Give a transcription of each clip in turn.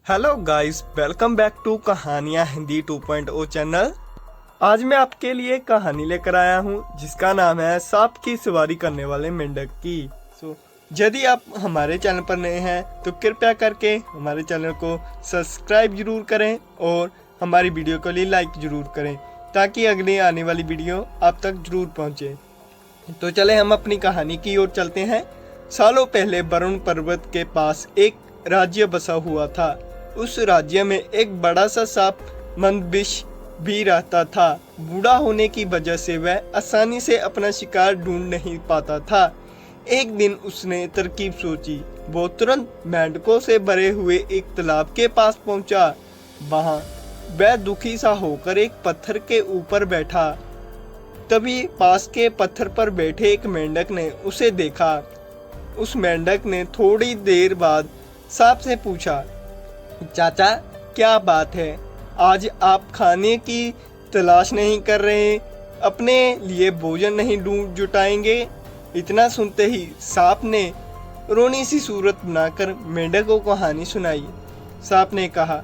Hello guys, welcome back to कहानियाँ Hindi 2.0 channel. आज मैं आपके लिए कहानी लेकर आया हूँ जिसका नाम है सांप की सवारी करने वाले मेंढक की। यदि आप हमारे चैनल पर नए हैं तो कृपया करके हमारे चैनल को सब्सक्राइब जरूर करें और हमारी वीडियो को लाइक जरूर करें ताकि अगली आने वाली वीडियो आप तक जरूर पहुँचे। तो चले हम अपनी कहानी की ओर चलते हैं। सालों पहले वरुण पर्वत के पास एक राज्य बसा हुआ था। उस राज्य में एक बड़ा सा सांप मंदबिश भी रहता था। बूढ़ा होने की वजह से वह आसानी से अपना शिकार ढूंढ नहीं पाता था। एक दिन उसने तरकीब सोची। वो तुरंत मेंढकों से भरे हुए एक तालाब के पास पहुंचा। वहां वह दुखी सा होकर एक पत्थर के ऊपर बैठा। तभी पास के पत्थर पर बैठे एक मेंढक ने उसे देखा। उस मेंढक ने थोड़ी देर बाद सांप से पूछा, चाचा क्या बात है, आज आप खाने की तलाश नहीं कर रहे, अपने लिए भोजन नहीं ढूंढ जुटाएंगे? इतना सुनते ही सांप ने रोनी सी सूरत बनाकर मेंढक को कहानी सुनाई। सांप ने कहा,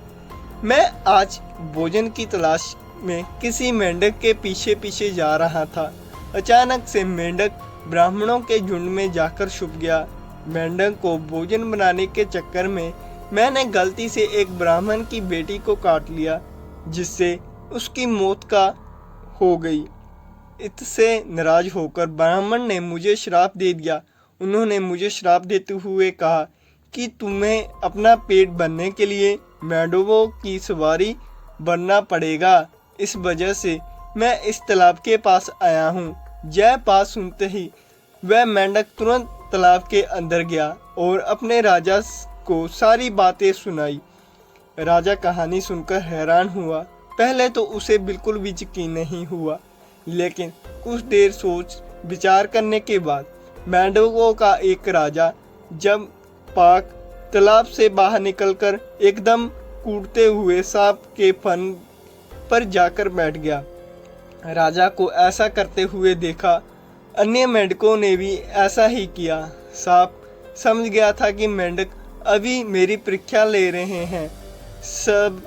मैं आज भोजन की तलाश में किसी मेंढक के पीछे पीछे जा रहा था। अचानक से मेंढक ब्राह्मणों के झुंड में जाकर छुप गया। मेंढक को भोजन बनाने के चक्कर में मैंने गलती से एक ब्राह्मण की बेटी को काट लिया, जिससे उसकी मौत का हो गई। इससे नाराज होकर ब्राह्मण ने मुझे श्राप दे दिया। उन्होंने मुझे श्राप देते हुए कहा कि तुम्हें अपना पेट भरने के लिए मेंढकों की सवारी बनना पड़ेगा। इस वजह से मैं इस तालाब के पास आया हूँ। यह बात सुनते ही वह मेंढक तुरंत तालाब के अंदर गया और अपने राजा को सारी बातें सुनाई। राजा कहानी सुनकर हैरान हुआ। पहले तो उसे बिल्कुल भी यकीन नहीं हुआ, लेकिन कुछ देर सोच विचार करने के बाद मेंढकों का एक राजा जब पाक तालाब से बाहर निकलकर एकदम कूदते हुए सांप के फन पर जाकर बैठ गया। राजा को ऐसा करते हुए देखा अन्य मेंढकों ने भी ऐसा ही किया। सांप समझ गया था कि मेंढक अभी मेरी परीक्षा ले रहे हैं। सब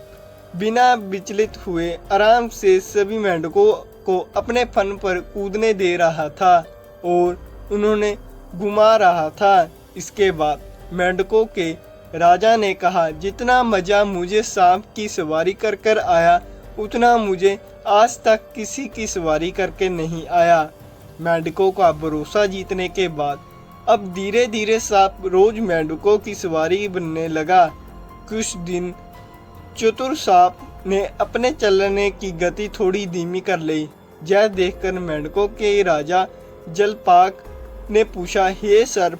बिना विचलित हुए आराम से सभी मेंढकों को अपने फन पर कूदने दे रहा था और उन्होंने घुमा रहा था। इसके बाद मेंढकों के राजा ने कहा, जितना मज़ा मुझे सांप की सवारी कर कर आया उतना मुझे आज तक किसी की सवारी करके नहीं आया। मेंढकों का भरोसा जीतने के बाद अब धीरे धीरे सांप रोज मेंढकों की सवारी बनने लगा। कुछ दिन चतुर सांप ने अपने चलने की गति थोड़ी धीमी कर ली। यह देखकर मेंढकों के राजा जलपाक ने पूछा, हे सर्प,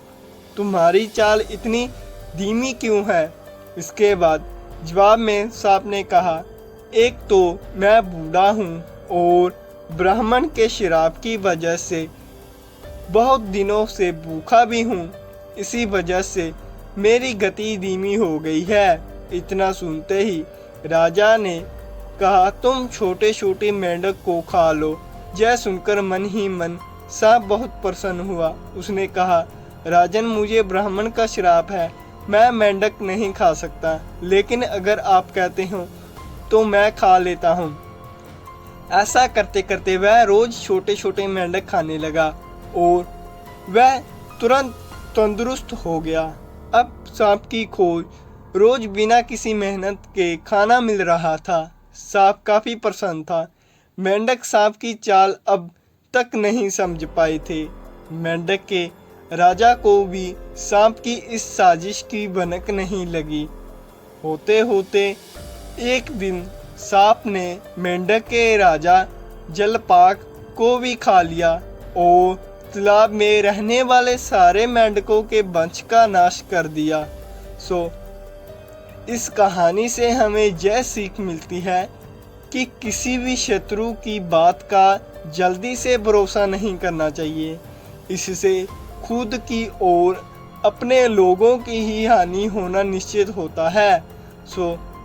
तुम्हारी चाल इतनी धीमी क्यों है? इसके बाद जवाब में सांप ने कहा, एक तो मैं बूढ़ा हूँ और ब्राह्मण के श्राप की वजह से बहुत दिनों से भूखा भी हूँ। इसी वजह से मेरी गति धीमी हो गई है। इतना सुनते ही राजा ने कहा, तुम छोटे छोटे मेंढक को खा लो। यह सुनकर मन ही मन सांप बहुत प्रसन्न हुआ। उसने कहा, राजन, मुझे ब्राह्मण का श्राप है, मैं मेंढक नहीं खा सकता, लेकिन अगर आप कहते हो तो मैं खा लेता हूँ। ऐसा करते करते वह रोज छोटे छोटे मेंढक खाने लगा और वह तुरंत तंदुरुस्त हो गया। अब सांप की खोज रोज बिना किसी मेहनत के खाना मिल रहा था। सांप काफ़ी प्रसन्न था। मेंढक सांप की चाल अब तक नहीं समझ पाए थे। मेंढक के राजा को भी सांप की इस साजिश की भनक नहीं लगी। होते होते एक दिन सांप ने मेंढक के राजा जलपाक को भी खा लिया और तालाब में रहने वाले सारे मेंढकों के वंश का नाश कर दिया। इस कहानी से हमें यह सीख मिलती है कि किसी भी शत्रु की बात का जल्दी से भरोसा नहीं करना चाहिए। इससे खुद की और अपने लोगों की ही हानि होना निश्चित होता है।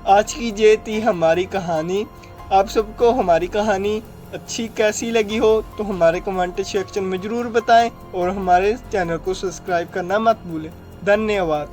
आज की ये थी हमारी कहानी। आप सबको हमारी कहानी अच्छी कैसी लगी हो तो हमारे कमेंट सेक्शन में ज़रूर बताएं और हमारे चैनल को सब्सक्राइब करना मत भूलें। धन्यवाद।